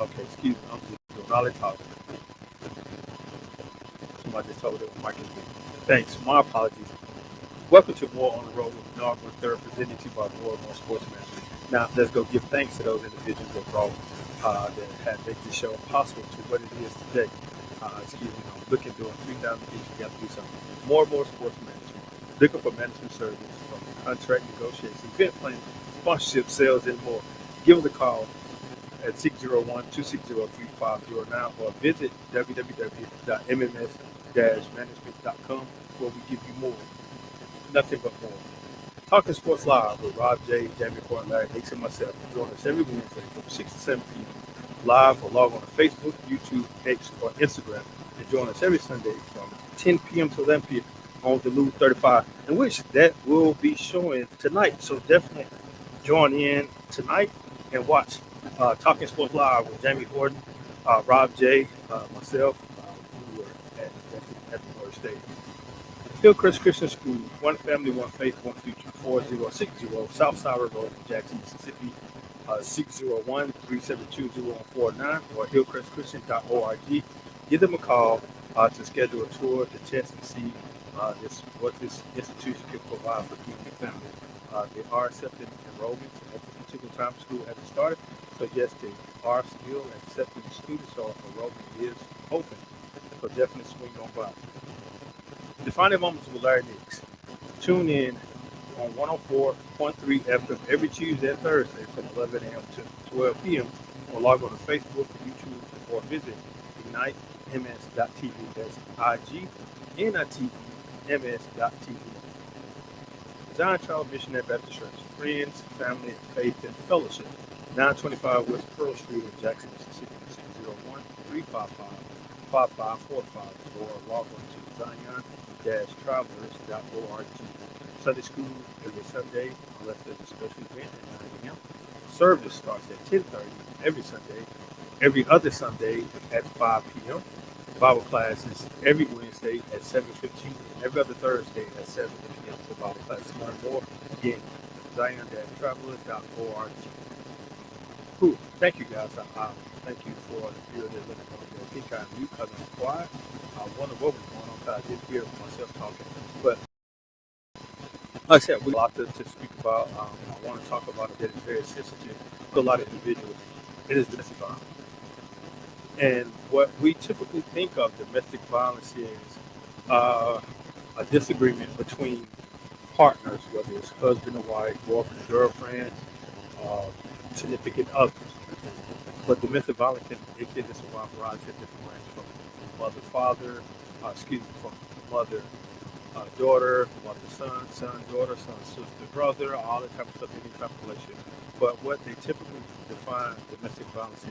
Okay, excuse me. I'm just doing all the talking. Somebody just told me that Mike is good. Thanks. My apologies. Welcome to More on the Road with Northern Third, presented to you by More and More Sportsmanship. Now, let's go give thanks to those individuals that brought, that had made this show possible to what it is today. Excuse me, I'm looking doing 3,000 things you got to do something. More and More Sports Management. Looking for management service from contract negotiation, event planning, sponsorship, sales, and more. Give us a call at 601-260-3509 or visit www.mms-management.com where we give you more, nothing but more. Talking Sports Live with Rob J, Jamie Ford, Larry Hicks, and myself. Join us every Wednesday from 6 to 7 p.m. live or log on to Facebook, YouTube, X, or Instagram. And join us every Sunday from 10 p.m. to 11 p.m. on Duluth 35, in which that will be showing tonight. So definitely join in tonight and watch Talking Sports Live with Jamie Horton, Rob J, myself, who were at the North State. Hillcrest Christian School, one family, one faith, one future, 4060 Southside Road, Jackson, Mississippi, 601-372-0149 or hillcrestchristian.org. Give them a call to schedule a tour to test and see what this institution can provide for you and your family. They are accepting enrollments at this particular time. School hasn't started, so yes, they are still accepting students, so enrollment is open. So definitely swing on by. Defining Moments with Larry Nix. Tune in on 104.3 FM every Tuesday and Thursday from 11 a.m. to 12 p.m. or log on to Facebook, YouTube, or visit ignitems.tv. That's IGNITEMS.tv. Zion Child Missionary Baptist Church. Friends, family, faith, and fellowship. 925 West Pearl Street in Jackson, Mississippi, 601-355-5545 or log on to Zion-Travelers.org. Sunday school every Sunday, unless there's a special event at 9 a.m. Service starts at 10:30 every Sunday, every other Sunday at 5 p.m. Bible classes every Wednesday at 7:15 and every other Thursday at 7 p.m. for Bible classes. Learn more again, Zion-Travelers.org. Cool. Thank you guys. Thank you for the viewer that looking on your think I'm mute because I'm quiet. I wonder what was going on because I didn't hear myself talking. But like I said, we have a lot to speak about. I want to talk about it that is very sensitive to a lot of individuals. It is domestic violence. And what we typically think of domestic violence is a disagreement between partners, whether it's husband and wife, boyfriend and girlfriend, uh, significant others. But domestic violence can just a wide variety of different ways, from mother, father, from mother, daughter, mother, son, daughter, son, sister, brother, all that type of stuff, any type of relationship. But what they typically define domestic violence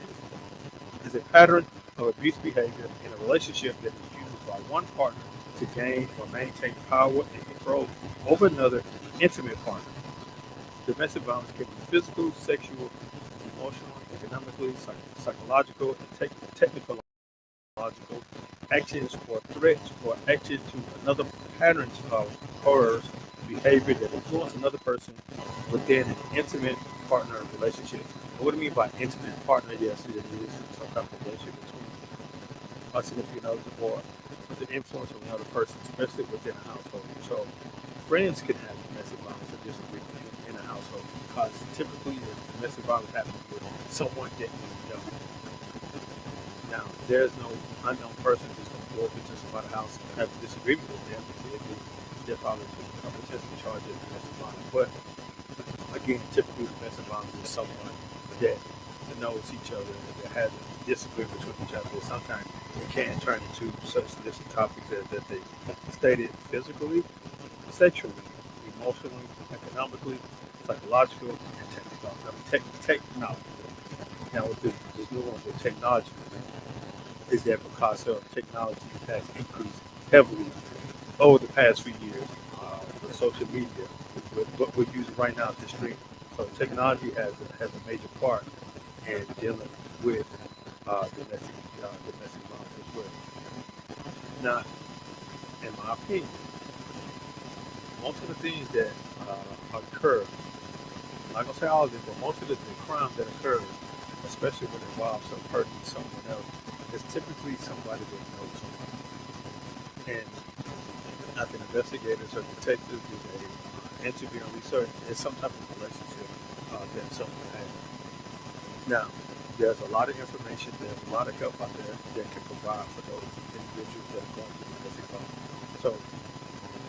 is a pattern of abuse behavior in a relationship that is used by one partner to gain or maintain power and control over another intimate partner. Domestic violence can be physical, sexual, emotional, economically, psychological, and technical actions or threats or action to another patterns of horrors behavior that influence another person within an intimate partner relationship. And what do I mean by intimate partner? Yes, it is some type of relationship between a significant other or the influence of another person, especially within a household. So friends can have domestic violence or disagreement in a household because typically the domestic violence happens with someone that you know. Now, there's no unknown person who's going to go up into somebody's house and have a disagreement with them. They're probably potentially charged with domestic violence. But again, typically domestic violence is someone that knows each other and that has a disagreement with each other. Sometimes it can turn into such different topics that they stated physically, sexually, emotionally, economically, psychological, and technology. Now, with this new one with technology, is that because of technology has increased heavily over the past few years with social media, with what we're using right now to stream. So technology has a major part in dealing with domestic violence as well. Now, in my opinion, most of the things that occur, I'm not gonna say all of it, but most of the crimes that occur especially when it involves some hurting someone else, it's typically somebody that knows someone. And as an investigators or detectives, do they interview and research? It's some type of relationship that someone has. Now, there's a lot of information, there's a lot of help out there that can provide for those individuals that are going through domestic violence. So,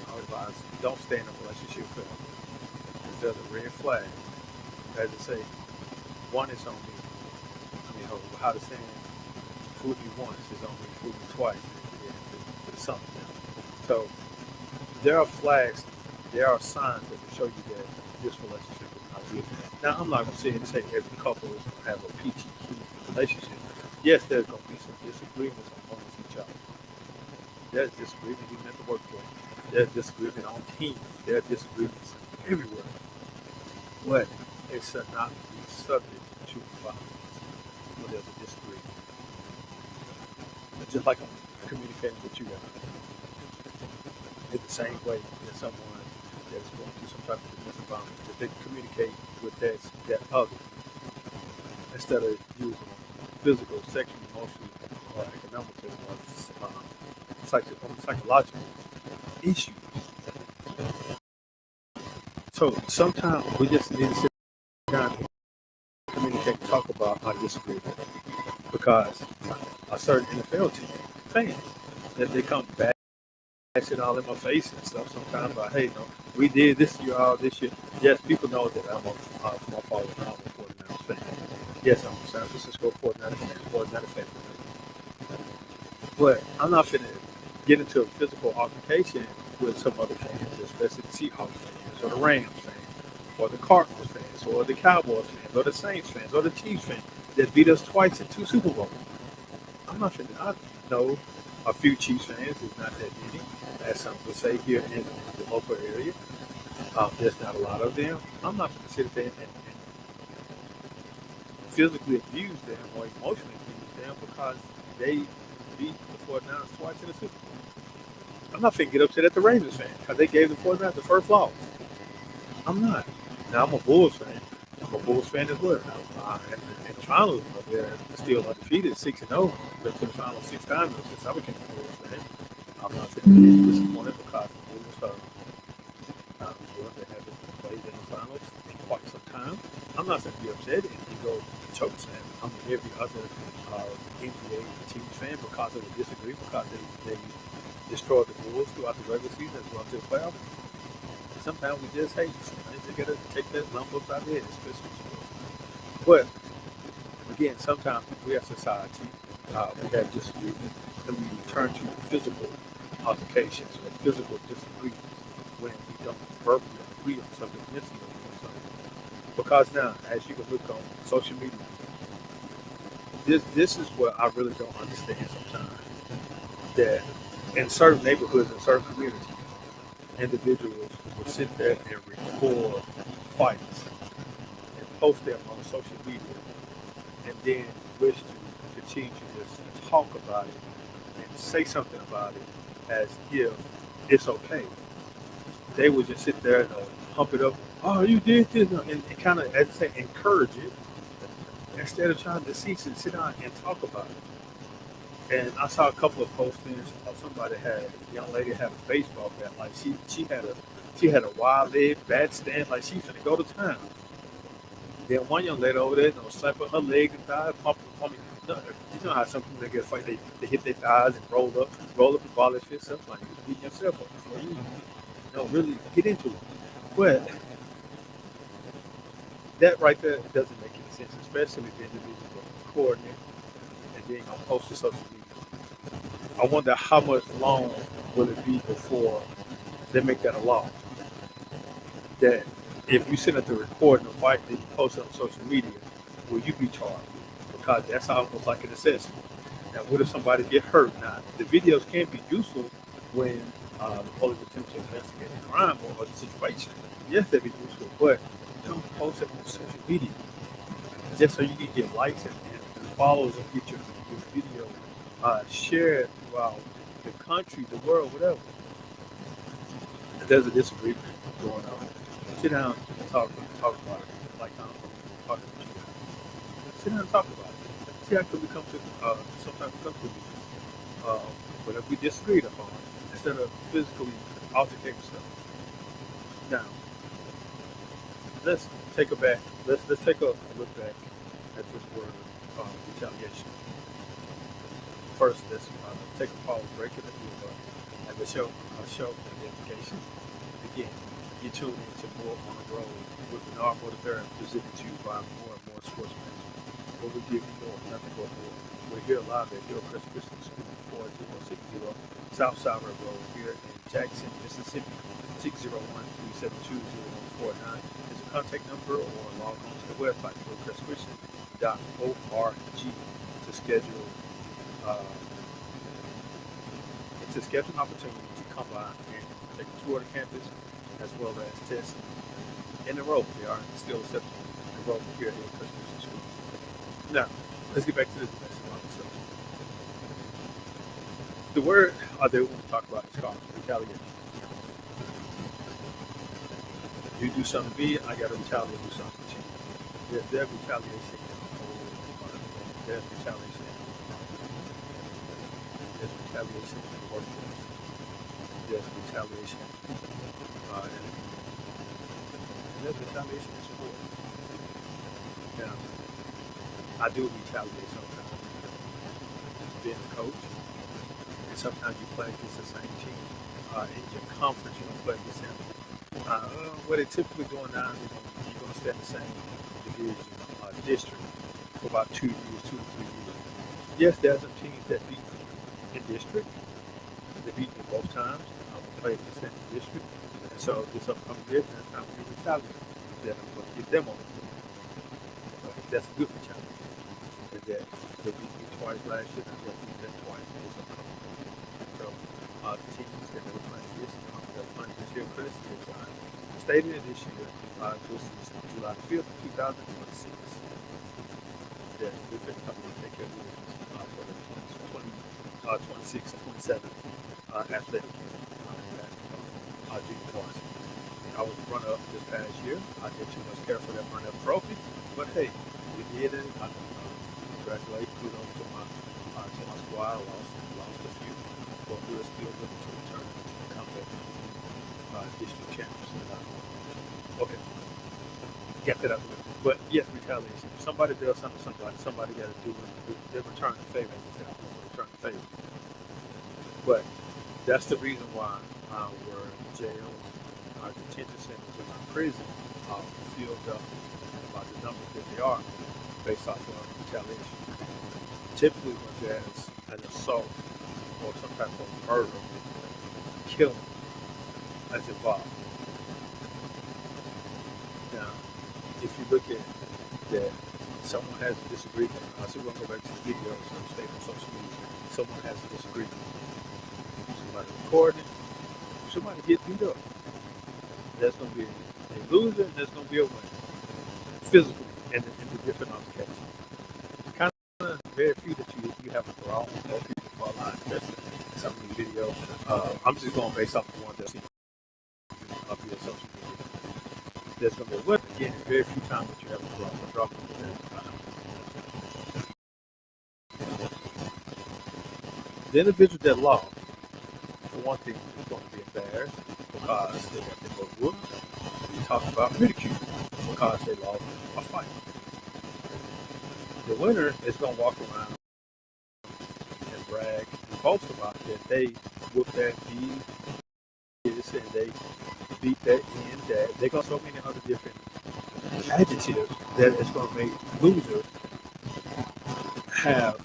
I would advise don't stay in a relationship forever. If there's a red flag, as I say, one is on me. I mean, how to saying, fool me once is on me, fool me twice. Yeah, it's something else. So, there are flags, there are signs that will show you that this relationship is not good. Now, I'm not going to say every couple have a peachy keen relationship. Yes, there's going to be some disagreements amongst each other. There's disagreement even at the workplace. There's disagreement on teams. There's disagreements everywhere. But it should not be subject to violence when there's a disagreement. Just like I'm communicating with you guys. In the same way that someone that's going through some type of domestic violence, that they communicate with that other instead of using physical, sexual, emotional, or economical, or psychological issues. So sometimes we just need to sit down and communicate and talk about our disagreement because a certain NFL team fans that they come back it all in my face and stuff sometimes about, hey, no, we did this year, all this year. Yes, people know that I'm my father and I'm a 49ers fan. Yes, I'm a San Francisco 49ers fan, 49ers fan. But I'm not finna get into a physical altercation with some other fans, especially the Seahawks fans, or the Rams fans, or the Cardinals fans, or the Cowboys fans, or the Saints fans, or the Chiefs fans that beat us twice in 2 Super Bowls. I'm not finna. I know a few Chiefs fans. It's not that many, as some would say here in the local area. There's not a lot of them. I'm not going to sit there and physically abuse them or emotionally abuse them because they beat the 49ers twice in the Super Bowl. I'm not going to get upset at the Ravens fan because they gave the 49ers the first loss. I'm not. Now, I'm a Bulls fan. I'm a Bulls fan as well. In the finals, they're still undefeated, 6-0. Been to the finals 6 times since I became a Bulls fan. I'm not saying I'm disappointed because the Bulls are they haven't played in the finals in quite some time. I'm not going to be upset and go choke slam. I'm every other NBA team fan because of the disagreement, because they destroyed the Bulls throughout the regular season as well as the playoffs. Sometimes we just hate. Sometimes you gotta take that lump up out of head, especially sports. But again, sometimes we as society we have disagreements and we turn to physical altercations or physical disagreements when we don't verbally agree on something, mentally on something. Because now, as you can look on social media, this is what I really don't understand sometimes. That in certain neighborhoods, in certain communities, individuals will sit there and record fights and post them on social media and then wish to continue to just talk about it and say something about it as if it's okay. They would just sit there and pump it up. Oh, you did this, and kind of, as I say, encourage it instead of trying to cease and sit down and talk about it. And I saw a couple of postings. Somebody had a young lady had a baseball bat, like she had a wild leg bat stand, like she's gonna go to town. Then one young lady over there, slap on her leg and thigh, pump. You know how some people they get a fight, they hit their thighs and roll up and ball their fists up, like you beat yourself up before you really get into it. But that right there doesn't make any sense, especially if the individual recording it and then gonna post to social media. I wonder how much long will it be before they make that a law? That if you send it to recording a fight that you post it on social media, will you be charged? Because that's almost like an assessment. Now, what if somebody get hurt? Now, the videos can be useful when the police attempt to investigate a crime or the situation. Yes, they'd be useful, but don't post it on social media just so you can get likes and follows and get your video shared throughout the country, the world, whatever. If there's a disagreement going on, sit down and talk about it like I'm talking to you guys. Sit down and talk about it. See how could we come to some type of conclusion. Uh, whatever we disagreed upon, instead of physically altercating stuff. Now, let's take a back. Let's take a look back at this word retaliation. First, let's take a pause, break it, and show identification. Again, you tune into More on the Road with Bernard Motivera, presented to you by more and more sportsmen. Where we give you more, nothing but more. We're here live at Hillcrest Christian School, 4060 South Sovereign Road here in Jackson, Mississippi. 601-372-0149 is a contact number, or log on to the website hillcrestchristian.org to schedule uh, an opportunity to come by and take a tour of the campus, as well as test and enroll. They are still accepting enrollment here at Hillcrest Christian School. Now, let's get back to this message about the subject. The word that we want to talk about is called retaliation. You do something to me, I got to retaliate, do something to you. There's retaliation. There's retaliation. There's retaliation in the workforce. There's retaliation. And there's retaliation in support. Now, I do retaliate sometimes. Being a coach, and sometimes you play against the same team. In your conference, you don't play against them. What it typically going down is you're going to stay in the same division, district for about 2 years, 2 to 3 years. Yes, there's some teams that beat in district. They beat me both times. I'm going to play against them in district. And so this upcoming year, it's time for me to retaliate. Then I'm going to get them on the field. That's a good retaliation. Is that they beat me twice last year, and they'll beat them twice this upcoming year. So the teams that they were playing this, they're playing this year, Chris, is stated this year, this is July 5th, 2026. That we've been coming to take care of for the 26-27 athletic junior varsity. I was run up this past year. I did too much care for that run up trophy, but hey, we did it. I congratulate, kudos to my squad. Lost a few, but we're still looking to return to the comeback district champions. Okay, get that out of the way. But yes, retaliation. If somebody does something to somebody got to do it. They return the favor. Return the favor. But that's the reason why our jails, our detention centers, and our prison are filled up by the numbers that they are based off of retaliation. Typically, when there's an assault or some type of murder, killing that's involved. Now, if you look at that, someone has a disagreement. So we're going to go back to the videos that stay on social media. Someone has a disagreement. Somebody recording, somebody get beat up. There's going to be a loser and there's going to be a winner. Physically, in the different altercations. Kind of very few that you have to go out with more people for a lot, especially some of these videos. I'm just going based off the ones that I've seen via social media. There's going to be a winner. Again, very few times that you have to go out and drop them. The individual that lost, for one thing, is going to be embarrassed because they got their book whooped. We talk about ridicule because they lost a fight. The winner is going to walk around and brag and boast about that they whooped that beat this and they beat that in that. They got so many other different adjectives that it's going to make loser have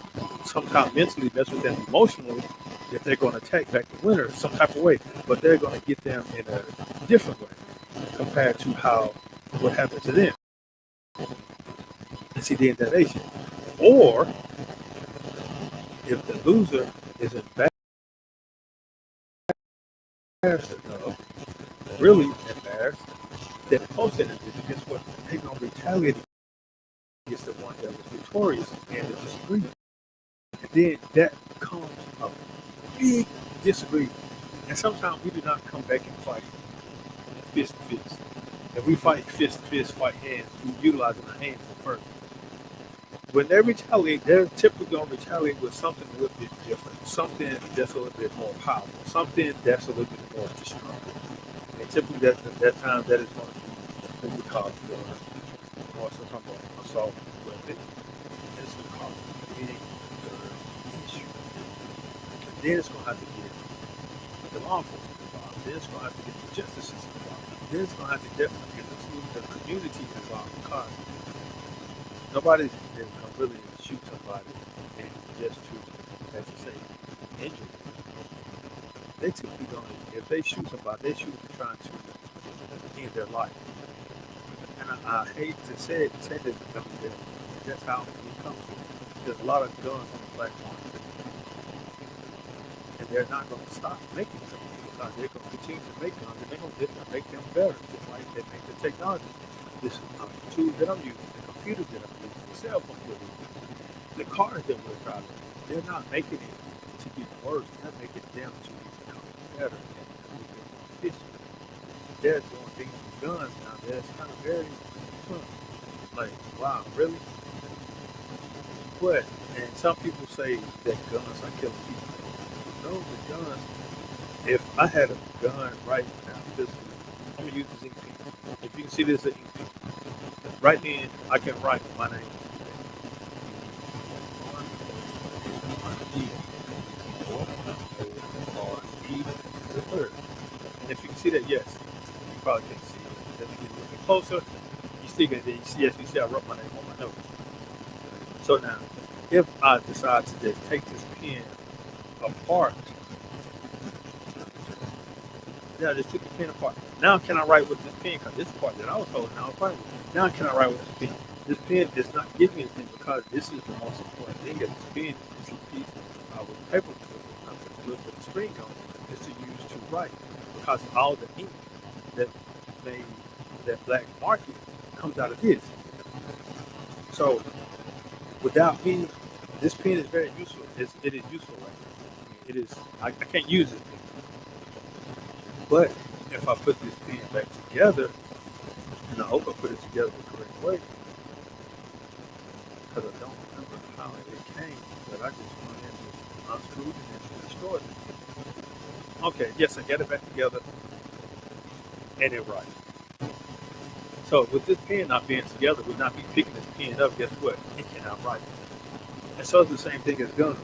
sometime mentally mess with them emotionally that they're going to attack back the winner some type of way, but they're going to get them in a different way compared to what happened to them. And see the intonation. Or if the loser is embarrassed enough, really embarrassed, then the post individual, guess what? They're going to retaliate against the one that was victorious in the disagreement. And then that becomes a big disagreement. And sometimes we do not come back and fight fist to fist. If we fight fist to fist, fight hands, we utilizing our hands first. when they retaliate, they're typically going to retaliate with something a little bit different, something that's a little bit more powerful, something that's a little bit more destructive. And typically, that time that is going to be what we call or some kind of assault weapon. It's going to cause a big issue. And then it's going to have to get the law enforcement involved. Then it's going to have to get the justice system involved. Then it's going to have to definitely get the community involved because nobody's going to really shoot somebody and just to, as you say, injure them. They typically don't. If they shoot somebody, they shoot them trying to end their life. And I hate to say this, because that's how it comes to. There's a lot of guns on the black market, and they're not going to stop making them because they're going to continue to make guns, and they're going to make them better, just like they make the technology. This tool that I'm using, the computers that I'm using, the cell phones that we're using, the cars that we're driving, they're not making it to get worse. They're making them to become better and become more efficient. They're doing things with guns now that's kind of very like, wow, really? But, and some people say that guns are killing people. No, the guns, if I had a gun right now, physically, I'm going to use this ink pen. If you can see this ink pen, right then, I can write my name. R-E, the third. And if you can see that, yes, you probably can't see it. Let me get a little bit closer. You still get it. Yes, you see I wrote my name on my notes. So now, if I decide to just take this pen apart, yeah, I just took the pen apart. Now can I write with this pen? Because this part that I was holding, I was writing with. Now can I write with this pen? This pen is not giving me anything because this is the most important thing. That this pen is a piece with paper with the string on it is to use to write because all the ink that they that black market comes out of this. So without me, this pen is very useful. It is useful right now. It is. I can't use it, but if I put this pen back together, and I hope I put it together the correct way, because I don't remember how it came, but I just went in and unscrewed it and destroyed it. Okay, yes, I got it back together, and it right. So with this pen not being together, would not be picking this pen up. Guess what? It cannot write. And so it's the same thing as guns.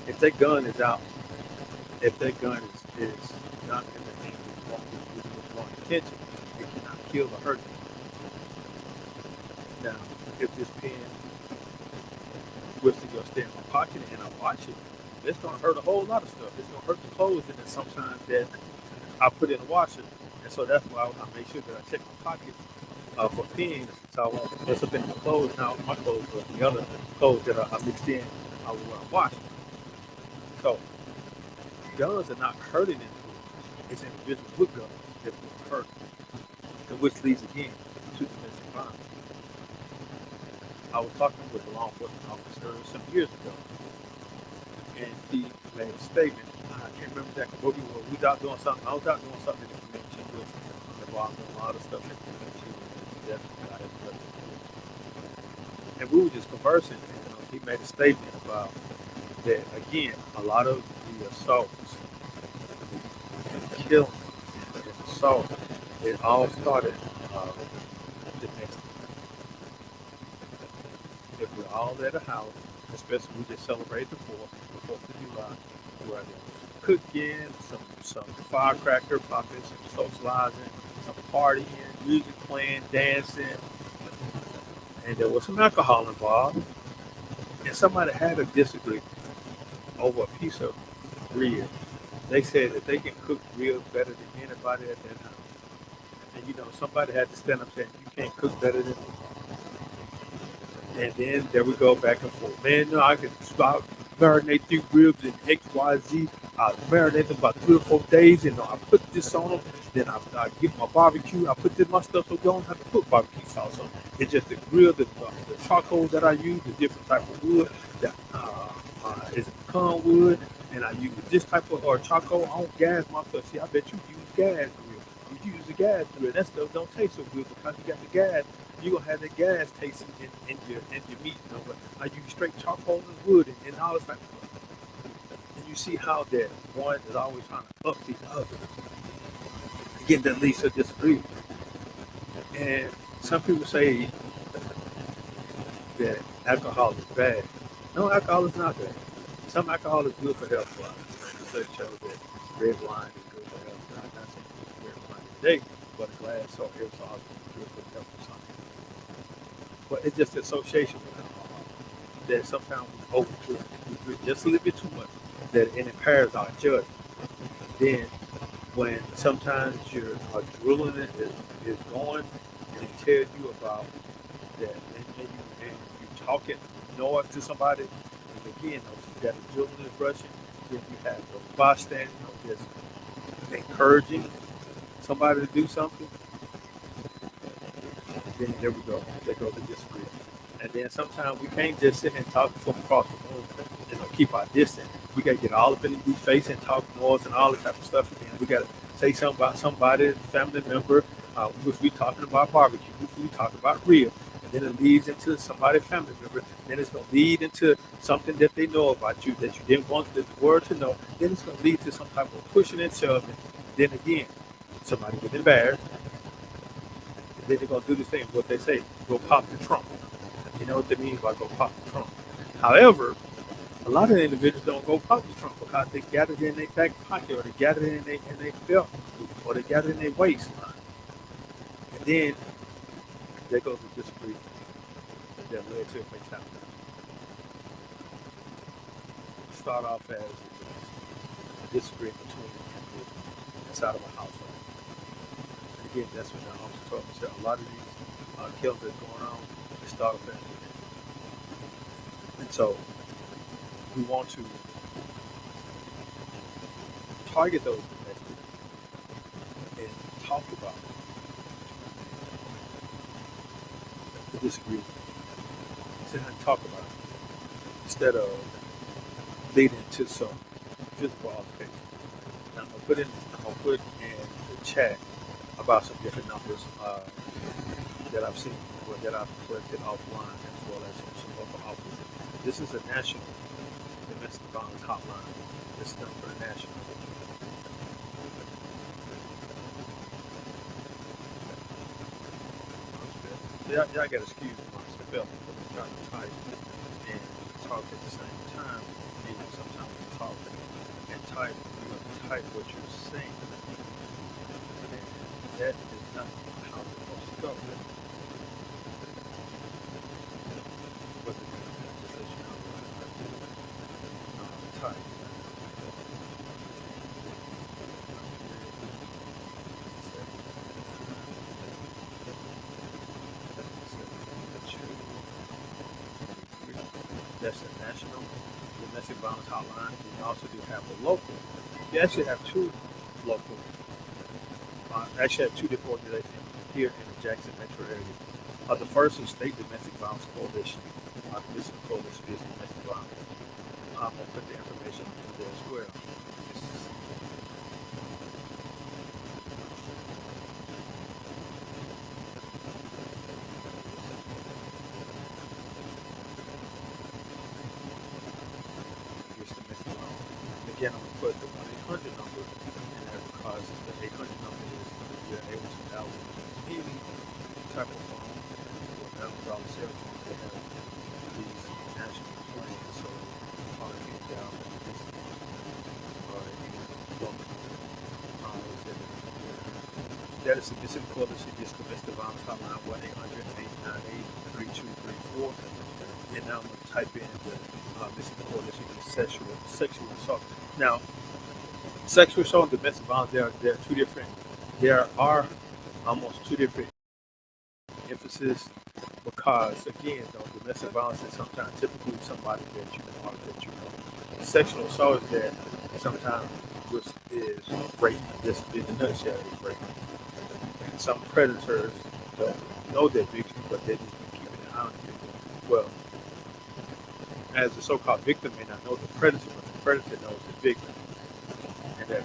If that gun is out, if that gun is not in the hand with wrong intention, it cannot kill or hurt you. Now, if this pen was to go stay in my pocket and I wash it, it's going to hurt a whole lot of stuff. It's going to hurt the clothes and then sometimes that I put in the washer. And so that's why I make sure that I check my pocket for pens so I won't mess up any of the clothes. Now, my clothes, but the other clothes that I mixed in, I will wash. So, guns are not hurting anyone. It's individuals with guns that will hurt. And which leads again to domestic violence. I was talking with a law enforcement officer some years ago, and he made a statement. I can't remember exactly what we were. We was out doing something. I was out doing something in the convention with involved in a lot of stuff in the convention. And we were just conversing, and he made a statement about that again. A lot of the assaults, the killing, and assault, it all started domestic. If we're all at a house, especially we just celebrated the 4th of July, where there was cooking, some firecracker popping, some socializing, some partying, music playing, dancing, and there was some alcohol involved. And somebody had a disagreement over a piece of rib. They said that they can cook ribs better than anybody at that house. And somebody had to stand up saying, you can't cook better than me. And then there we go back and forth. Man, no, I can marinate these ribs in X, Y, Z. I marinate them about 3 or 4 days, and I put this on them. Then I get my barbecue. I put this my stuff so you don't have to put barbecue sauce on. It's just the grill, the charcoal that I use, the different type of wood. That is pecan wood, and I use this type of charcoal. I don't gas my stuff. See, I bet you use gas grill. You use the gas through it. That stuff don't taste so good because you got the gas. You're gonna have that gas taste in your meat, you know, but I use straight charcoal and wood and all this type of stuff. And you see how that one is always trying to up the other. Again, that leads to disagreement. And some people say that alcohol is bad. No, alcohol is not bad. Some alcohol is good for health wise. Research shows that red wine is good for health. I'm not saying red wine today, but a glass or aerosol is good for health or something. But it's just the association with alcohol that sometimes we overdo it. We drink just a little bit too much that it impairs our judgment. Then when sometimes your adrenaline is going and it tells you about that and you talking noise to somebody, and again, you got adrenaline rushing, then you have the bystander, just encouraging somebody to do something, then there we go. There goes the disagreement. And then sometimes we can't just sit and talk from across the room, keep our distance. We gotta get all up in the face and talk noise and all this type of stuff. And we gotta say something about somebody, family member. If we talking about barbecue, if we talking about rib, and then it leads into somebody's family member. Then it's gonna lead into something that they know about you that you didn't want the world to know. Then it's gonna lead to some type of pushing and shoving. Then again, somebody get embarrassed. And then they're gonna do this thing. What they say, go pop the trunk. You know what they mean by go pop the trunk. However, a lot of individuals don't go pop the trunk because they got it in their back pocket or they got it in their belt or they got it in their waistline. And then there goes the disagreement that led to a fatality. Start off as a disagreement between individuals inside of a household. And again, that's what I also told me. So a lot of these killings that's going on, they start off as this. And so we want to target those domestic and talk about the disagreement. Sit down and talk about it instead of leading to some physical altercation. Now I'm gonna put in the chat about some different numbers that I've seen or that I've collected offline as well as some local offices. This is a national domestic violence hotline. This is number national. Y'all gotta excuse my spelling because I'm trying to type and talk at the same time. And sometimes you talk and type, you're gonna type what you're saying. And that is not how it's supposed to go. But just let you know type. That's the national domestic violence hotline. We also do have a local. We actually have two local. Actually have two different organizations here in the Jackson metro area. The first is State Domestic Violence Coalition. This is Coalition is domestic violence. I'm gonna put the information in there as well. Again, I'm going to put the 1-800 number in there because the 800 number is you're able to dial any type of phone or $1,000 cell phone that have these national plans. So, calling any dial or any local. That is the Mississippi Coalition Against Domestic Violence Hotline 1-800-898-3234. And now I'm going to type in the Mississippi Coalition Against Sexual Assault. Now, sexual assault and domestic violence, there are two different. There are almost two different emphasis because, again, though, domestic violence is sometimes typically somebody that you know or that you know. Sexual assault is that sometimes is rape. Just in a nutshell, is rape. And some predators don't know their victim, but they just keep keeping an eye on the victim. Well, as the so-called victim may not know the predator, but the predator knows the victim. And that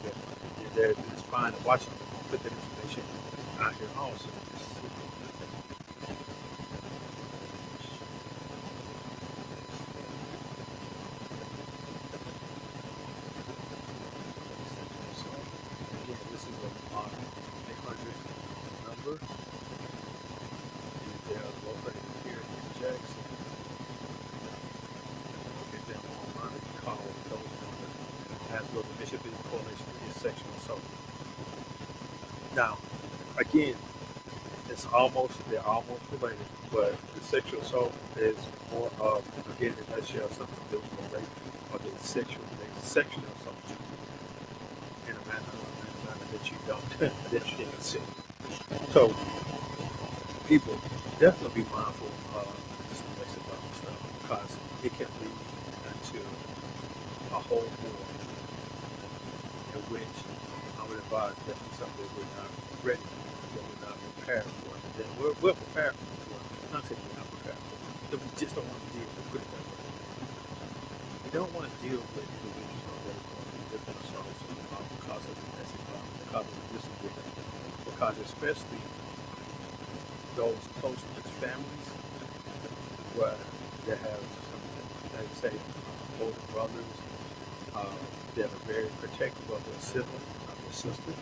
they're spying and watching them, put that information out here also. So again, this is a 800 number. They are located here in Jackson. Get them online. You can call those numbers as well. The Mississippi Coalition Against Sexual Assault. Now, again, they're almost related, but the sexual assault is more of, again, in a nutshell, something to do with rape or the sexual assault in a manner that you don't that you didn't see. So people definitely be mindful of this domestic violence stuff because it can lead into a whole war in which I would advise definitely something that we're not ready, that we're not prepared for. That we're prepared for it. I'm not saying we're not prepared for it, that we just don't want to deal with it. Put it that way. We don't want to deal with individuals that are going through different assaults because of domestic violence, because of disagreement, because especially those close knit families where they have some, like say, older brothers that are very protective of their sibling, of their sister,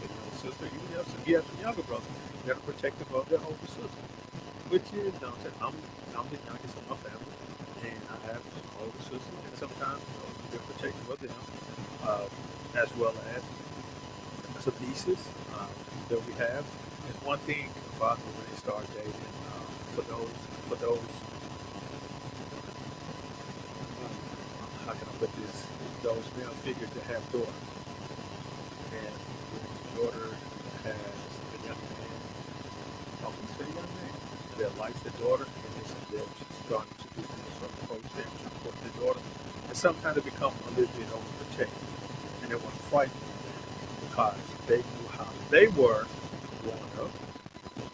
their younger sister. Even you have some younger brothers that are protective of their older sister, which is, you know, I'm the youngest of my family, and I have some older sisters, and sometimes they're protective of them, as well as some nieces that we have. And one thing about when they start dating, for those, how can I put this? Those male figures that have daughters, and when the daughter has a young man, oh, we say young man, that likes the daughter, and they're starting to do this sort of approach them to support the daughter, and sometimes they become a little bit overprotective, and they want to fight them because they knew how they were growing up,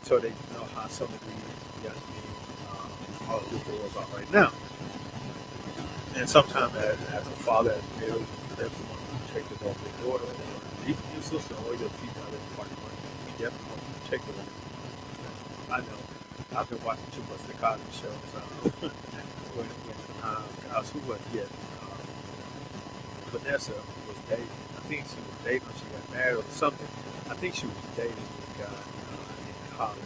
so they know how some of these young men all the boys are right now. And sometimes as a father, as a male, you definitely want to protect the daughter, even your sister or your female in partner, you definitely want to protect her. I know. I've been watching too much of the Cosby Show, so when gosh, who was yet? Vanessa was dating. I think she was dating or she got married or something. I think she was dating a guy in college.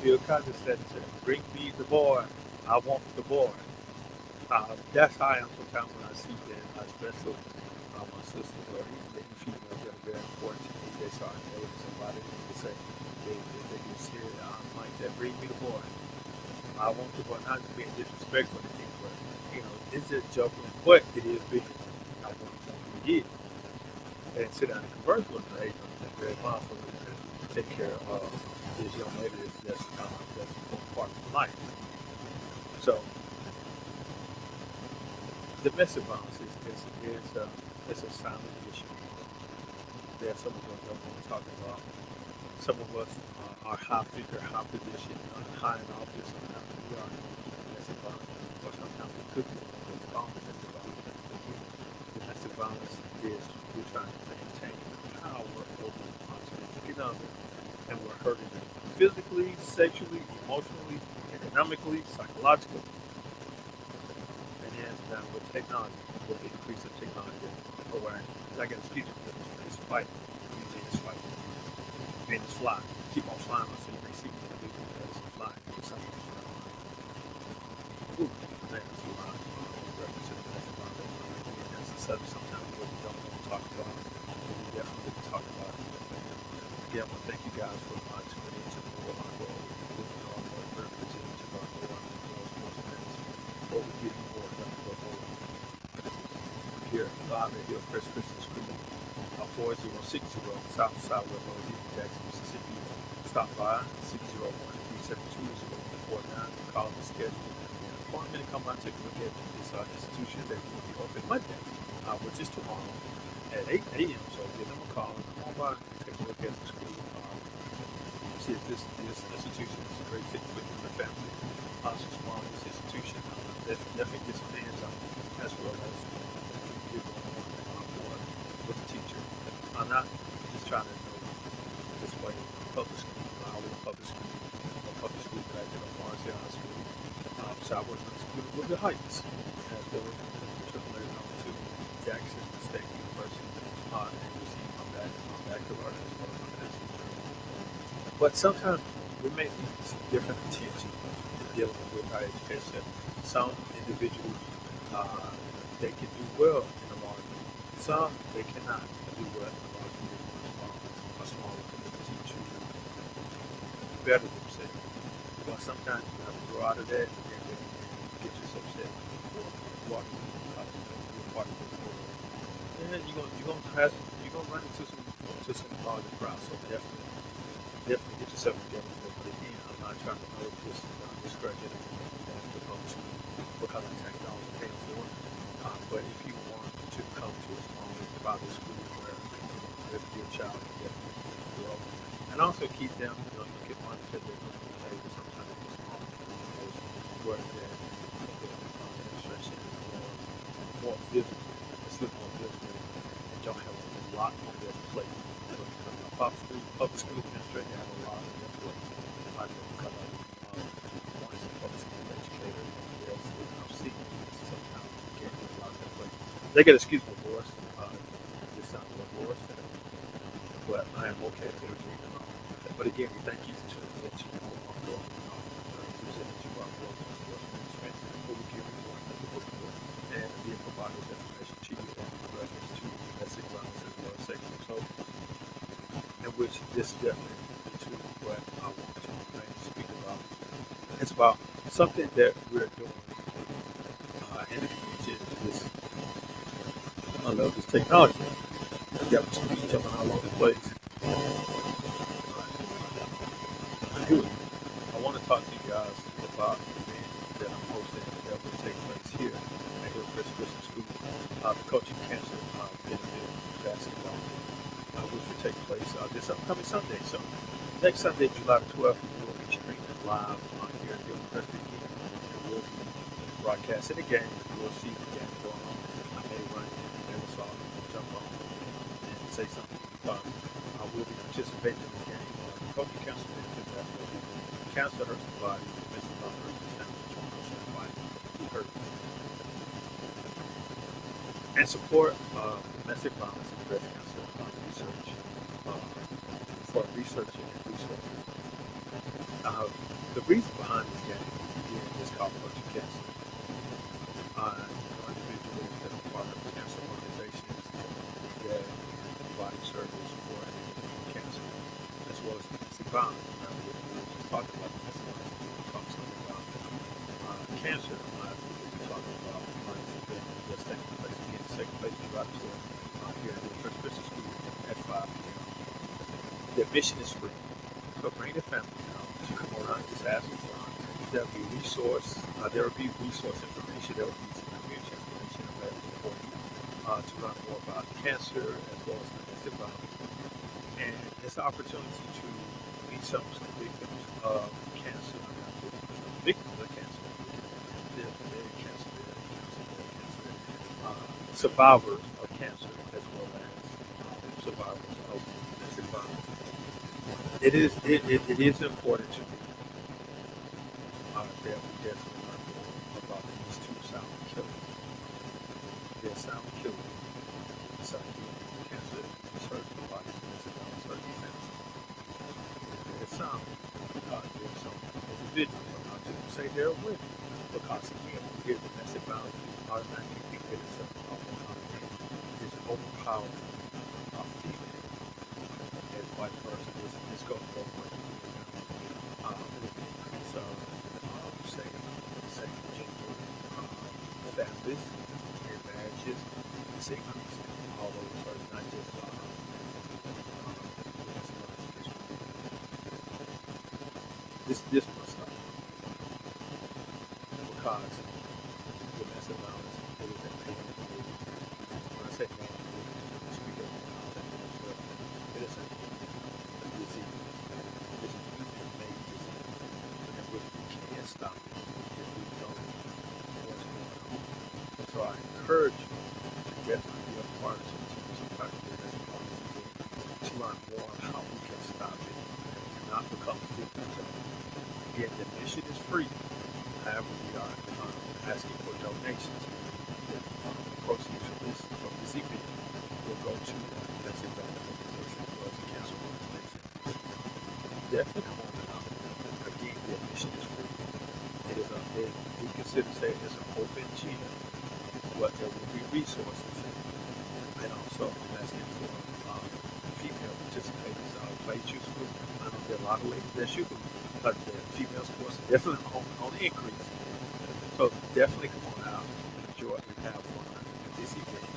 Bill Cosby said, "Bring me the boy. I want the boy." That's how I am sometimes when I see that, especially my sisters or even the females that are very important to me. They start dating somebody and they say, they get serious. I'm like that. Bring me the boy. I want the boy. Not being disrespectful to things, but it's just joking. But it is being. I want to get and sit down and converse with them. Hey, I'm very mindful to take care of this young lady that's important part of my life. So domestic violence is a silent issue that some of us don't want to talk about. Some of us are high figure, high position, high in office. Sometimes we are domestic violence, or sometimes we could be domestic violence. Domestic violence is we're trying to maintain power over our significant other, and we're hurting them physically, sexually, emotionally, economically, psychologically. And then now with technology, with the increase of technology, where I got a speaker for this fight, using this fight, and it's fly, keep on flying. I said, you may see me do this fly, do something. Ooh, man, that's a lot. Represent that. And that's the subject sometimes we don't want to talk about. We definitely need to talk about it. Again, I want to thank you guys for tuning into the War on Gold. Moving on, representative of the War on Gold Sports Fans. What we get more done for more. Here, live at Hill Crest Christian School, 4060 South Southwest Road, Jackson, Mississippi. Stop by 601-372-0149. Call the schedule an appointment and come by and take a look at this institution that will be open Monday, which is tomorrow at 8 a.m. So give them a call and come on by and take a look at the school. See if this institution is a great fit for you and the family. Also, small this institution, definitely get some hands on as well as get one on board with the teacher. I'm not just trying to know So I worked on the school of Woodland Heights as well as matriculated on to Jackson State University and received my bachelor's as well as my master's degree. But sometimes we may need some different attention in dealing with our education. Some individuals they can do well in a large group. Some they cannot do well in a large group or a smaller community to better themselves. But sometimes you have to grow out of that and get yourself set for walking you're part of this world. And you're gonna run into some larger crowds. So definitely get yourself together. But again, I'm not trying to discourage anyone to come to because of technology paying for it. But if you want to come to a small private school where your child can definitely grow, and also keep them, you can monitor their behavior sometimes in small schools where the administration is more visible, it's a little more visible, and don't have a lot on their plate. Public school administration have a lot on their plate. I know because one is a public school educator, and the other is I'm seeking sometimes get a lot on their plate. They get excuse my voice. This sounds like voice, but I am okay with everything. But again, we thank you to our board, presenting to our board of management, who will give you one of the report and be provided information to you in reference to domestic violence as well as sexual assault, in which this definitely to what I want to speak about. It's about something that we're doing in the future. I love this technology. That was speech up all over the place. I want to talk to you guys about the event that I'm hosting that will take place here at Hillcrest Christian School, the Coaching Cancer Benefit Basketball, which will take place this upcoming Sunday. So next Sunday, July 12th, we will be streaming live here at Hillcrest again, and we'll be broadcasting the game. We'll see the game going on. I may run in and never saw it, jump on and say something. I will be participating in the game. Coaching Cancer Benefit Basketball. Cancer hurts the body, mental health hurts the family, emotional body, hurt. And support domestic violence and breast cancer research for researching and resources. The reason behind this game is called Coaching Cancer. Individuals that are part of cancer organizations that provide service for cancer as well as domestic violence. Talk about this. Talk something about cancer. We're talking about what's taking place again. Second place July 12th here at the First Christian School at 5 p.m. The admission is free, so bring the family to come around. Just ask for fun. There'll be resource. There will be resource information. There will be some community information available for you to learn more about cancer as well as domestic violence. And it's an opportunity to meet some victims of cancer, victims of cancer, survivors of cancer, as well as survivors of domestic violence. It is important to me that we definitely learn more about these two silent killers. They're silent killers. Silent killers. Cancer hurts the body, domestic violence hurts the family. It's silent because there's some individuals, I'm not just say they're women, because again, when we hear domestic violence, automatically think that it's overpowered female, and vice versa. This goes both ways. So, second gender families and marriages, it's increasing all over. So it's not just this must stop because domestic violence is a pain. When I say pain, speak of it is a disease. It's a human-made disease, and we can't stop it if we don't know what's going on. So I encourage you to definitely be a part of some type of domestic violence to learn more on how we can stop it and not become victims of it. Again, the admission is free. however, we are asking for donations. The proceeds from this event will go to that's a organization as well as a cancer organization. Definitely come on out. Again, the admission is free. We consider say it's an open gym, but there will be resources. And also asking for female participators. Play choose group. I know there are a lot of ladies that shoot, but the female sports are definitely on the increase. So definitely come on out and enjoy and have fun at this event.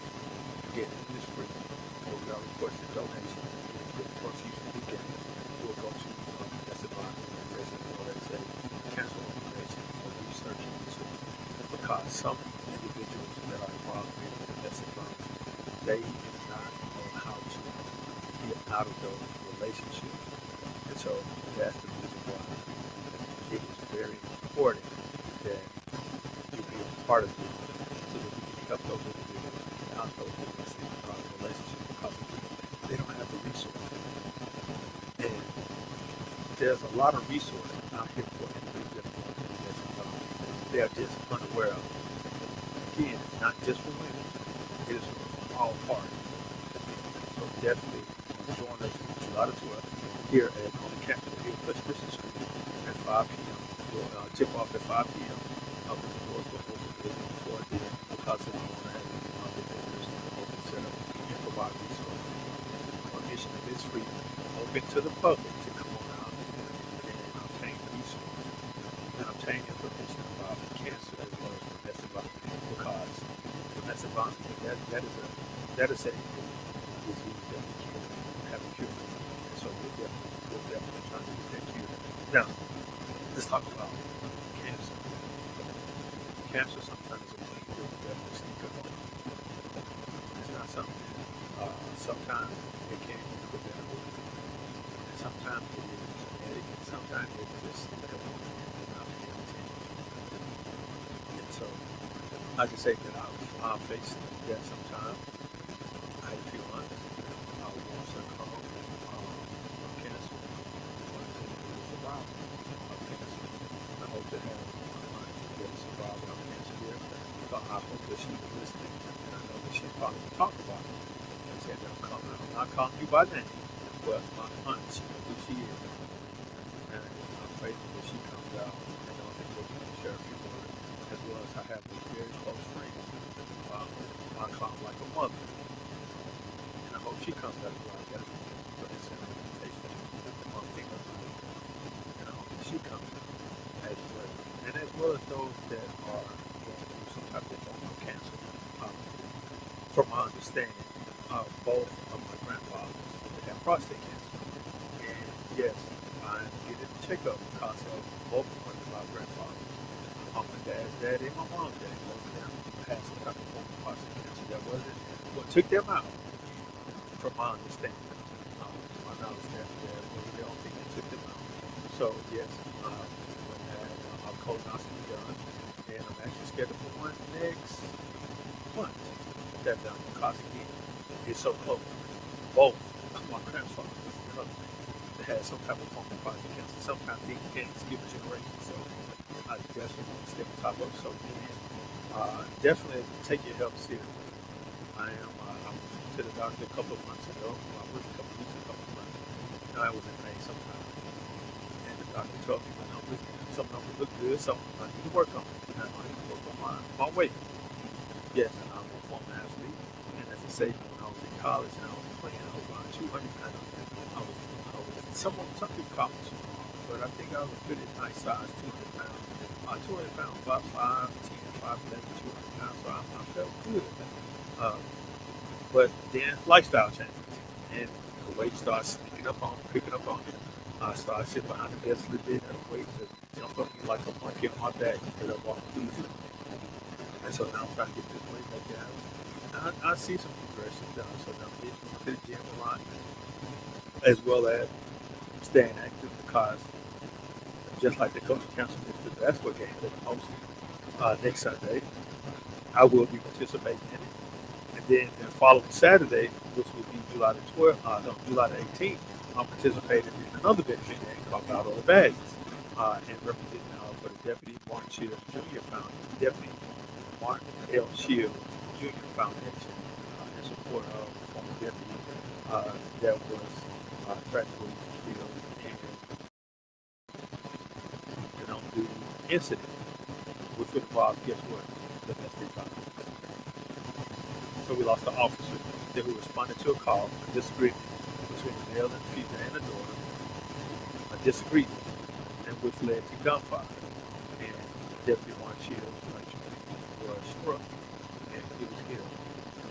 Again, it is free. So we are requesting donations. The proceeds from the weekend will go to that's a organization or let's say cancer organization for research and research. Because some individuals that are involved in domestic violence, they do not know how to get out of those relationships. And so that's the reason why it is very important that you be a part of this so that we can help those individuals out of those domestic relationships because they don't have the resources. And there's a lot of resources out here for individuals that they are just unaware of. Again, it's not just for women, it is for all parties. So definitely join us July the 12th here on the campus here at Christian Street at 5 p.m. We'll tip off at 5 p.m. Up in the doors will open before then because of the owner having the vendors open set up and provide resources. Admission is free, open to the public to come on out and obtain resources and obtain information about cancer as well as domestic violence because domestic violence that is a disease that we can have a cure for. So we're definitely trying to get that cure. Now, let's talk about cancer. Cancer sometimes is a thing that we definitely sneak up on. It's not something. Sometimes it can be preventable. And sometimes it is genetic. And sometimes it's just that one is not paying attention. And so I can say that I've faced that sometimes. I feel honest. Once I called cancer, I to survive of cancer. I hope to have my aunt that survived of cancer here. So I hope that she was listening, and I know that she probably talked about it. And said that I'm not calling you by name, but my aunt, she knows who she is. And I'm faithful that she comes out and knows that we're going to share people as well as I have a very close friend. I call her like a mother. And I hope she comes out like that for this invitation. One thing of the and I hope that she comes out as well. And as well as those that are going through some type of form of cancer. From my understanding, both of my grandfathers had prostate cancer. And yes, I did a checkup because of both of my grandfathers. My dad's dad and my mom's dad, both of them had some type of form of prostate cancer. That wasn't what took them out, from my understanding. My knowledge that wasn't the only thing that took them out. So yes, we had a colonoscopy done, and I'm actually scheduled for one next month. That done because again, it's so close. Both of my grandfathers, they had some type of form of prostate cancer. Sometimes they can't skip a generation. So I definitely want to stay on top of it. So again, definitely take your health seriously. I went to the doctor a couple of months ago. I went a couple of weeks, a couple of months. I was in May sometime. And the doctor told me some numbers look good, some I need to work on. I need to work on my weight. Yes, and I'm a former athlete. And as I say, when I was in college and I was playing, I was around 200 pounds. I was some people call me small, but I think I was a pretty nice size, 200 pounds. 200 pounds, about 5'10", 5'11", 200 pounds, so I felt good. But then lifestyle changed, and the weight starts picking up on me. I started sitting behind the desk a little bit, and the weight just jumped on me like a monkey on my back instead of walking easily. And so now I'm trying to get this weight back down. I see some progression done, so now I'm getting to the gym a lot, as well as staying active because just like the Coach Council District basketball game that I'm hosting next Sunday, I will be participating in it. And then the following Saturday, which will be July the 12th, July the 18th, I'm participating in another benefit game called Battle of the Badges. and representing for the Deputy Martin Shields Jr. Foundation, Deputy Martin L. Shields Jr. Foundation, in support of former deputy that was tragically killed in on the incident, which would involve, guess what, domestic violence. So we lost an officer that who responded to a call, a disagreement between the male and female and the daughter, a disagreement, and which led to gunfire. And Deputy Martin Shields was struck and he was killed.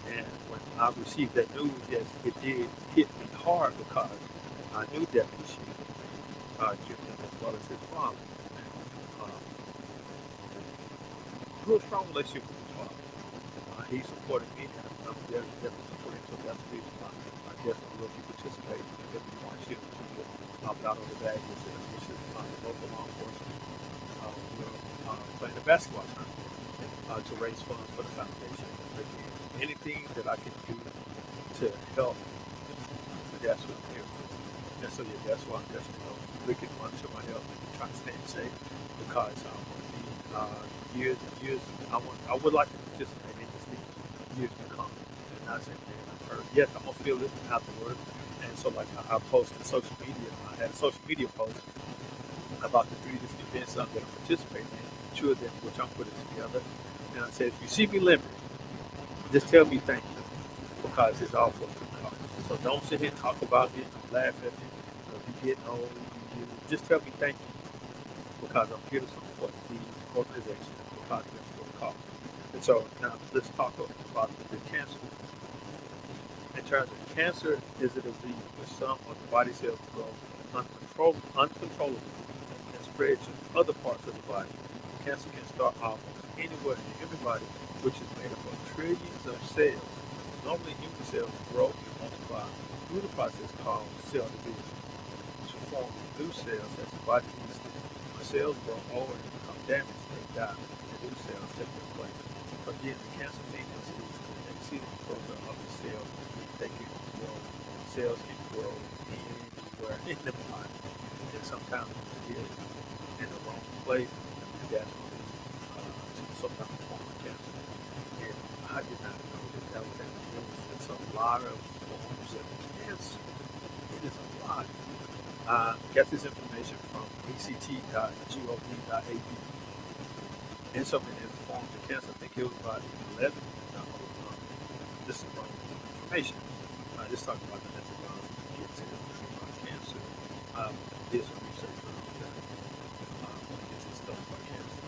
And when I received that news, yes, it did hit me hard because I knew Deputy Shields, Jr. as well as his father. Um, Real strong relationship with his father. He supported me, and I'm definitely supporting him. So that's the reason why I definitely will be participating in Deputy Martin Shields Jr. Out of the bag, which is local law enforcement. We're playing a basketball tournament to raise funds for the foundation. Again, anything that I can do to help, that's what I'm here for. And so, yeah, that's why I'm definitely looking to my help and trying to stay safe because years, I would like to participate in this thing years to come. And not saying I've heard. Yes, I'm gonna feel it afterward. And so, like I posted social media. I had a social media post about the 3 different events that I'm participating in. 2 of them, which I'm putting together. And I said, if you see me limping, just tell me thank you because it's all for the cause. So don't sit here and talk about it, laugh at me. If you get old, just tell me thank you because I'm here to support these organizations because they're for the cause. And so now let's talk about the cancer. In terms of cancer, is a disease where some of the body cells grow uncontrollably and spread to other parts of the body. Cancer can start almost anywhere in the human body, which is made up of trillions of cells. Normally, human cells grow and multiply through the process called cell division to form new cells as the body needs them. When cells grow old and become damaged, they die, and new cells take their place. Again, the cancer maintenance is an exceeding program of the cells. They can grow, cells can grow anywhere in the body, and sometimes it is in the wrong place, and that's some kind of form of cancer. And I did not know that was happening. It's a lot of forms of cancer. It is a lot. I got this information from act.gov.ag. And so many forms of cancer, I think it was about 11. This is wrong information. Just talking about the cancer. Cancer. Did some research on that. Get some stuff about cancer.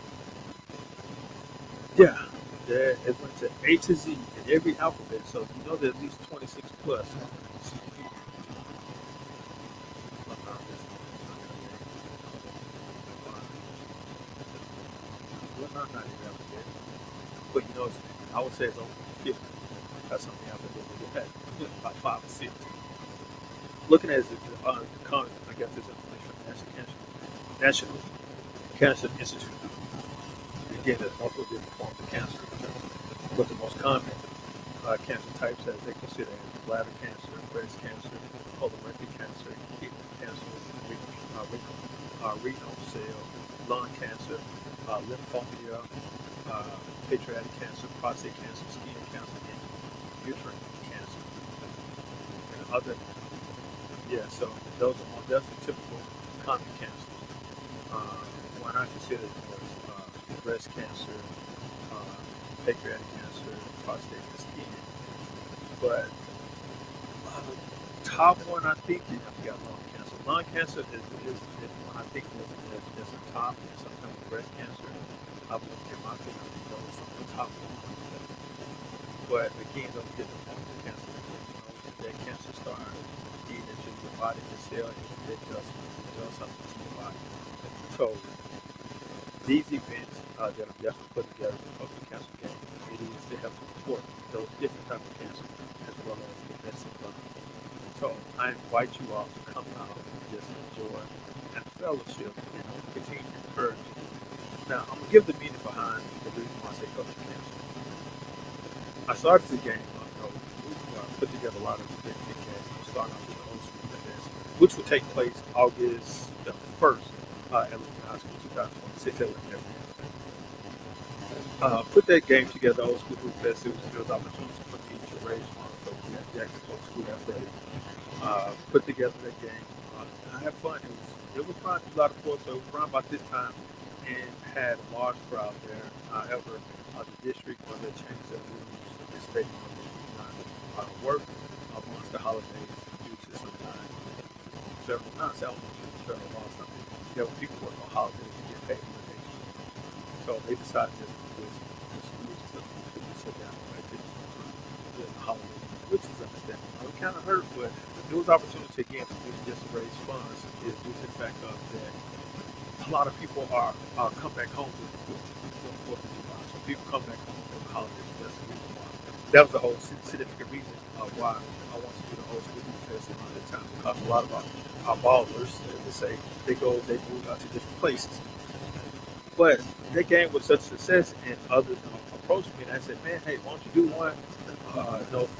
Yeah, it went to A to Z in every alphabet, so you know there's at least 26 plus. Well, not even alphabet, but you know, I would say it's only 50. That's something alphabet we had about 5 or 6. Looking at it, I got this information from National Cancer Institute. Again, there's multiple different forms of cancer, but the most common cancer types that they consider bladder cancer, breast cancer, colorectal cancer, kidney cancer, renal cell, lung cancer, lymphoma, pancreatic cancer, prostate cancer, skin cancer, and uterine cancer, and other. Yeah, so that's the typical common cancers. One I consider was breast cancer, pancreatic cancer, prostate, and skin. But top one, I think, I forgot lung cancer. Lung cancer is one I think is the top, and sometimes breast cancer. I would, in my opinion, those are the top ones. But again, those different forms of cancer. That cancer starts eating into your body, the cell, and it does something to your body. So these events that I'm definitely putting together for the cancer game, it is to help support those different types of cancer as well as domestic violence. So I invite you all to come out and just enjoy and fellowship and continue to encourage. Now I'm gonna give the meaning behind the reason why I say coach cancer. I started the game, we put together a lot of different games. Starting off with the old school events, which will take place August the 1st. Elementary High School, 2026 Elementary. Put that game together, Old School Food Fest. It was opportunity for me to raise funds. So we had Jackson Old School Athletic put together that game. I had fun. It was fun. A lot of sports. So it was around about this time and had a large crowd there. However, the district was they changed their rules. The stadium was not work amongst the holidays due to sometimes several not several laws. There were people work on holidays to get paid for vacation. So they decided to sit down and make it during the holiday, which is understandable. It kind of hurt, but it was opportunity again for me to just raise funds is due to the fact of that a lot of people are come back home with 4th of July. So people come back home for the holidays. That's the reason why. That was the whole significant reason why I want to do the Old School Youth Fest around that time, because a lot of our ballers, they say they move out to different places. But that game was such a success, and others approached me and I said, "Man, hey, why don't you do one?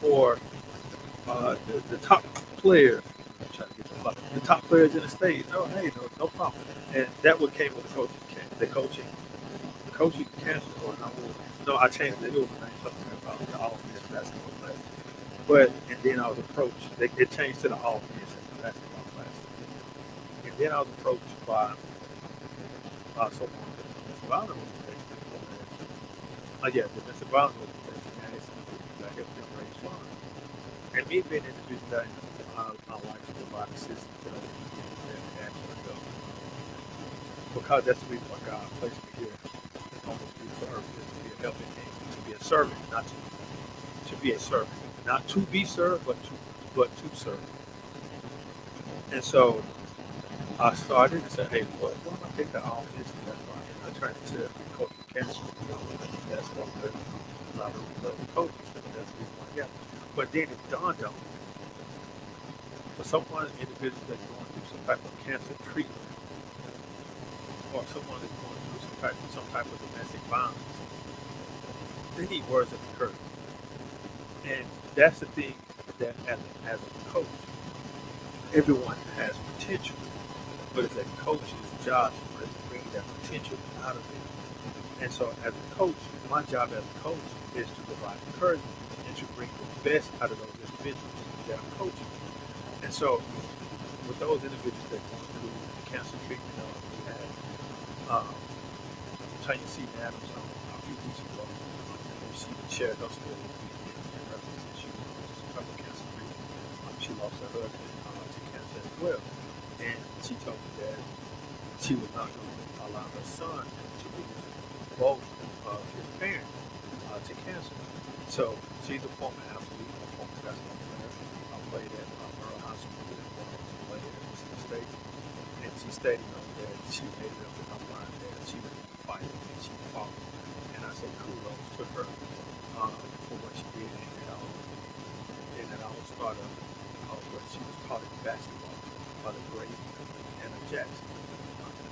For the top players, I'm trying to get the top players in the state." Oh, hey, no problem. And that what came with the coaching. The coaching canceled. Or no, I changed it. It was the name something about the all-men's basketball class. But and then I was approached. It changed to the all-men's basketball class. And then I was approached by someone domestic violence organization. Domestic violence organization. And it's I help them raise funds. And me being an individual that I like to provide assistance to other people and go. Because that's the reason why God placed me here on this beautiful earth, is to be a helping hand, to be a servant, not to be a servant. Not to be served, but to serve. And so I started and said, hey, what am I taking all this? That's why I tried to coach cancer. That's what a lot of the coaches. That's the reason why I got it. But then it dawned on me, for someone, individual that's going through some type of cancer treatment, or someone that's going through some type of domestic violence, they need words of encouragement. And that's the thing that as a coach, everyone has potential, but it's a coach's job to bring that potential out of it. And so as a coach, my job as a coach is to provide encouragement and to bring the best out of those individuals that I'm coaching. And so with those individuals that go through cancer treatment, we had Tanya C. Adams a few weeks ago. She shared her story with me in reference that she was covered cancer treatment. She lost her husband to cancer as well. And she told me that she was not going to allow her son to lose both of his parents to cancer. So she's a former athlete, a former basketball player. I played at Merle High School and played at Mississippi State. And she stated that she made it up in her mind that she was going to fight and she fought. And I say kudos to her for what she did. And that I was part of what she was part of basketball by the great Anna Jackson.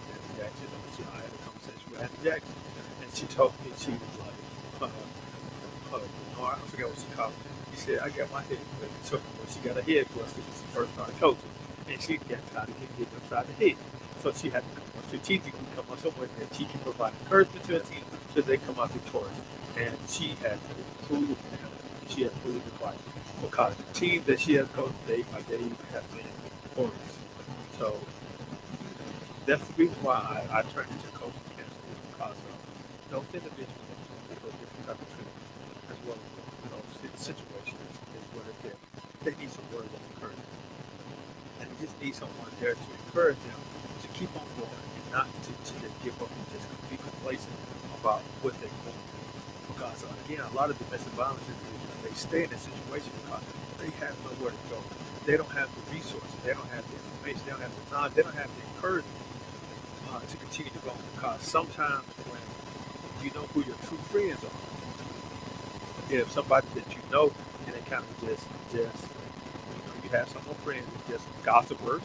Anna Jackson, I had a conversation with Anna Jackson, and she told me she was like, I forget what she called it. She said, I got my head quick. So when she got her head thrust, it was the first started coaching. And she got tired of getting hit upside the head. So she had to strategically come up somewhere that she can provide encouragement to her team so they come out victorious. And she had to prove them. She had proved it right. Because the team that she has coached day by day have been victorious. So that's the reason why I turned into coaching cancer, is because of those individuals that go different type of treatment as well as situations is where they need some words of encouragement. And they just need someone there to encourage them to keep on going and not to just give up and just be complacent about what they're going through. Because again, a lot of domestic violence individuals, they stay in a situation because they have nowhere to go. They don't have the resources, they don't have the information, they don't have the knowledge, they don't have the encouragement to continue to go. Because sometimes when you know who your true friends are, if somebody that you know and they kind of just you have some more friends that just gossipers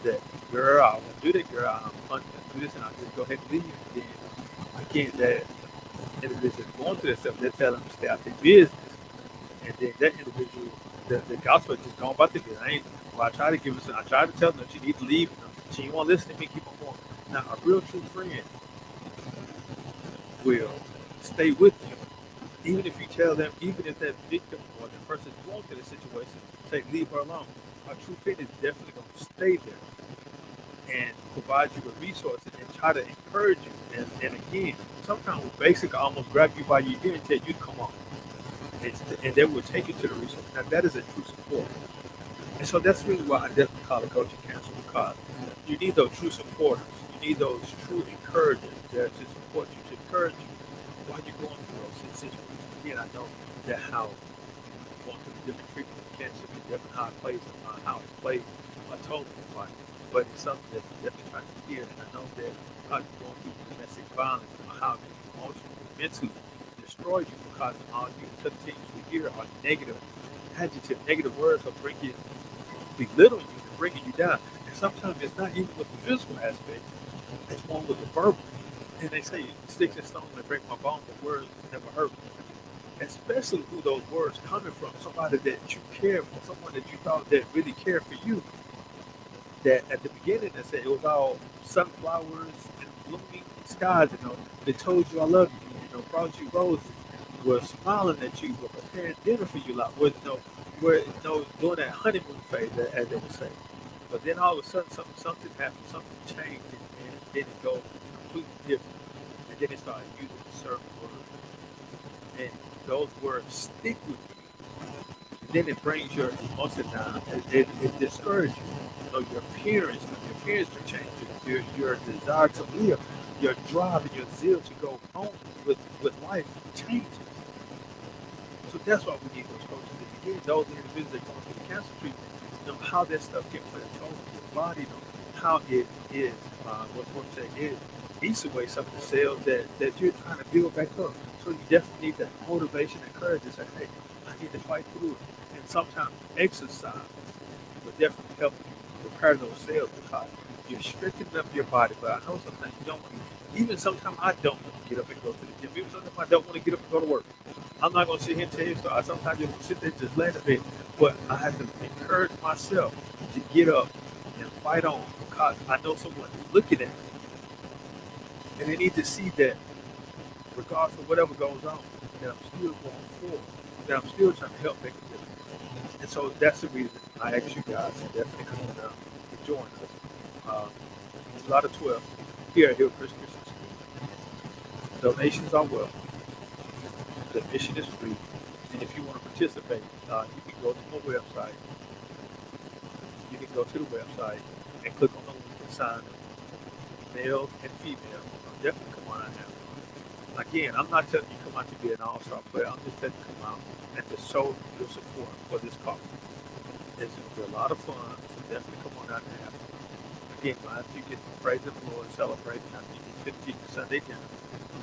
that, girl, I want to do that, girl, I'm going to do this, and I'll just go ahead and leave you. And then again, that individual going through this stuff, they tell them to stay out their business. And then that individual, the gospel just going about the business. I tried to give her some, I tried to tell them that she need to leave. She didn't want to listen to me, keep on going. Now, a real true friend will stay with you, even if you tell them, even if that victim or the person going through the situation say, leave her alone. A true friend is definitely going to stay there and provide you with resources and try to encourage you. And again, sometimes we basically almost grab you by your ear and tell you to come on. And they will take you to the resource. Now, that is a true support. And so that's really why I definitely call it coaching cancer, because you need those true supporters. You need those true encouragers there to support you, to encourage you while you're going through those situations. Again, I know that how going through the different treatment of cancer and different how it plays a toll on the body. But it's something that you definitely try to hear. And I know that how you're going through domestic violence and how it can emotionally, mentally destroy you, because all you continuously hear are negative adjective, negative words will bring you, belittle you, and bringing you down. And sometimes it's not even with the physical aspect; it's more with the verbal. And they say sticks and stones may break my bones, but words never hurt me. Especially who those words coming from, somebody that you care for, someone that you thought that really cared for you. That at the beginning they said it was all sunflowers and blooming skies. They told you I love you. Brought you roses, were smiling at you, were preparing dinner for you, like were doing that honeymoon phase, as they would say. But then all of a sudden, something happened, something changed, and then it goes completely different. And then it started using certain words, and those words stick with you. And then it brings your emotion down. It discourages you. Your appearance will change. Your desire to live, your drive, and your zeal to go on with life changes. So that's why we need those coaches. And again, those individuals that go through the cancer treatment how that stuff can play a toll on your body, how it is, what folks say is, eats away some of the cells that you're trying to build back up. So you definitely need that motivation and courage to say, hey, I need to fight through it. And sometimes exercise will definitely help you repair those cells, because you're strengthening up your body. But I know sometimes you don't want to, even sometimes I don't want to get up and go to the gym. Even sometimes I don't want to get up and go to work. I'm not going to sit here and tell you so. I sometimes just sit there and just let a bit. But I have to encourage myself to get up and fight on, because I know someone is looking at me and they need to see that regardless of whatever goes on, that I'm still going forward, that I'm still trying to help make a difference. And so that's the reason I ask you guys to definitely come on down and join us. July the 12th here at Hillcrest Christian School. Donations are welcome. The mission is free. And if you want to participate, you can go to my website. You can go to the website and click on the link and sign up. Male and female. Definitely come on out now. Again, I'm not telling you to come out to be an all-star player. I'm just telling you to come out and to show your support for this cause. It's going to be a lot of fun, so definitely come on out and have fun. Again, after you get to praise the Lord, celebrate, after you get 15 Sunday dinner,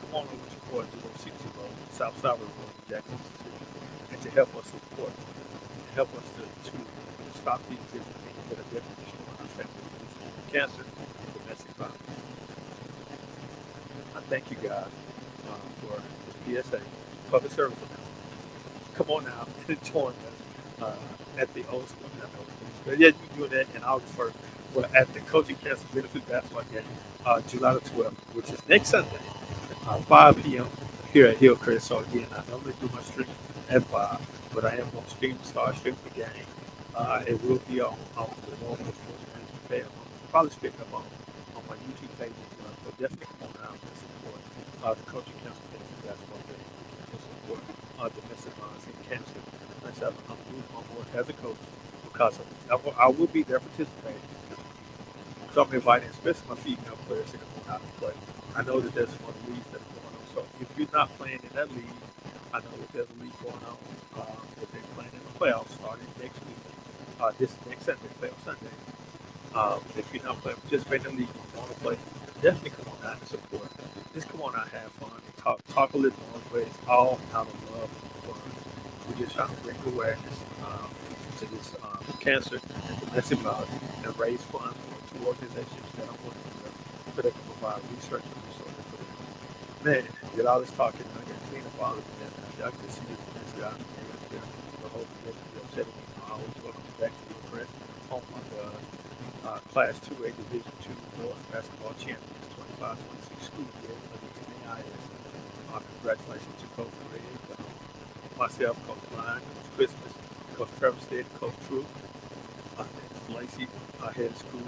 come on over to 4060 Road, South Side Road, Jackson, Mississippi, and to help us support, to help us to stop these different things that are definitely destroying our family, cancer, and domestic violence. I thank you guys for this PSA, public service announcement. Come on now and join us at the old school. But yeah, you doing that in August 1st. We're at the Coaching Cancer Benefit Basketball Game, July the 12th, which is next Sunday, 5 p.m. here at Hillcrest. So again, I normally do my stream at 5, but I am going to start streaming the game. It will be on the normal sports management page. Probably pick up on my YouTube page as well. So definitely come on out and support the Coaching Cancer Benefit Basketball Game to support domestic violence and cancer. Myself, I'm moving on board as a coach because I will be there participating. So I'm inviting, especially my female players, to come out and play. I know that there's some other leagues that are going on. So if you're not playing in that league, I know that there's a league going on. That they're playing in the playoffs starting next week. This next Sunday, playoff Sunday. If you're not playing, participating in the league, you want to play, definitely come on out and support. Just come on out, have fun, and talk a little more, but it's all out of love and fun. We're just trying to bring awareness to this cancer and domestic violence and raise funds for two organizations that are working together so they can provide research and resources for them. Man, get all this talking, I got clean up all this mess. Y'all can see this guy. The whole thing is upsetting me. I always welcome back to the press. Oh my God. Class 2A Division II boys basketball champions, 25-26 school year under Team AIS. Congratulations to Coach Greg, myself, Coach Ryan, Coach Christmas, Coach Trevor Stead, Coach True, Lacey, head of school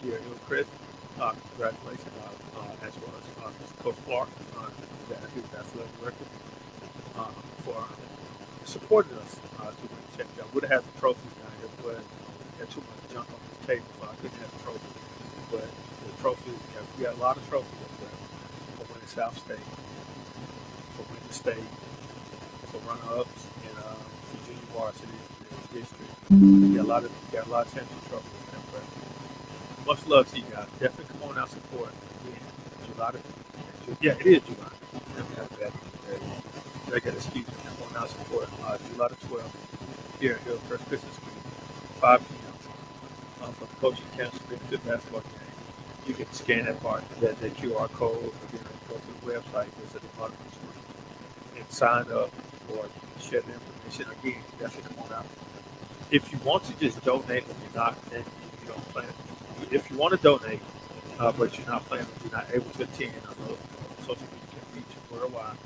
here at Hillcrest. Congratulations, as well as Coach Clark, who's athletic director, for supporting us to win the championship. I would have had the trophies down here, but had too much junk on this table, so I couldn't have the trophy. But the trophy, we got a lot of trophies up there for winning South State, for winning state, for runner-ups in Virginia varsity district. We got a lot of championship trophies up there. But much love to you guys. Definitely come on out and support. Again, July. Yeah, it is July. I got excuse me. Come on out and support. July the 12th here at Hillcrest Christmas School, 5 p.m. For the coaching council to basketball game. You can scan that QR code, or go to the website, visit the bottom of the screen, and sign up or share the information. Again, definitely come on out. If you want to just donate, if you're not, then you don't plan. If you want to donate, but you're not planning, you're not able to attend, I know social media can reach you worldwide.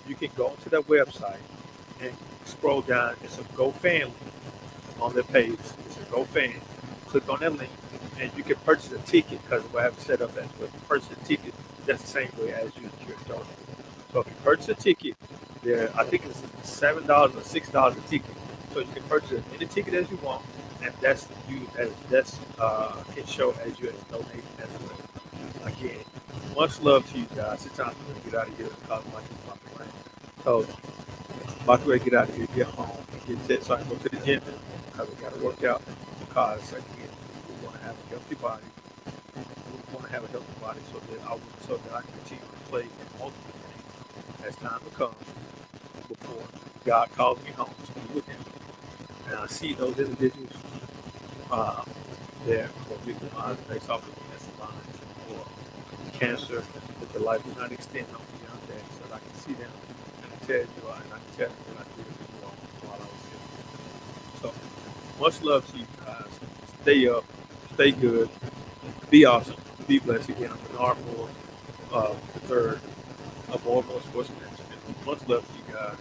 You can go to that website and scroll down. It's a GoFamily on their page. It's a GoFan. Click on that link, and you can purchase a ticket because we have it set up as well. Purchase a ticket. That's the same way as you're donating. So if you purchase a ticket, I think it's $7 or $6 a ticket. So you can purchase as many tickets as you want, and that's can show as you have donated as well. Again, much love to you guys. It's time for me to get out of here because my brain. So about to get out of here, get home, get set so I can go to the gym because we got to work out. Because again, we want to have a healthy body. We want to have a healthy body so that I can continue to play in multiple games as time becomes before God calls me home to be with Him. And I see those individuals there for victimized based off of cancer lines or cancer that their life will not extend on beyond that. So I can see them and I tell you, and I can tell them what I did while I was here. So much love to you guys. Stay up, stay good, be awesome, be blessed. Again, I'm Bernard Moore, the third of More Sports Management. Much love to you guys.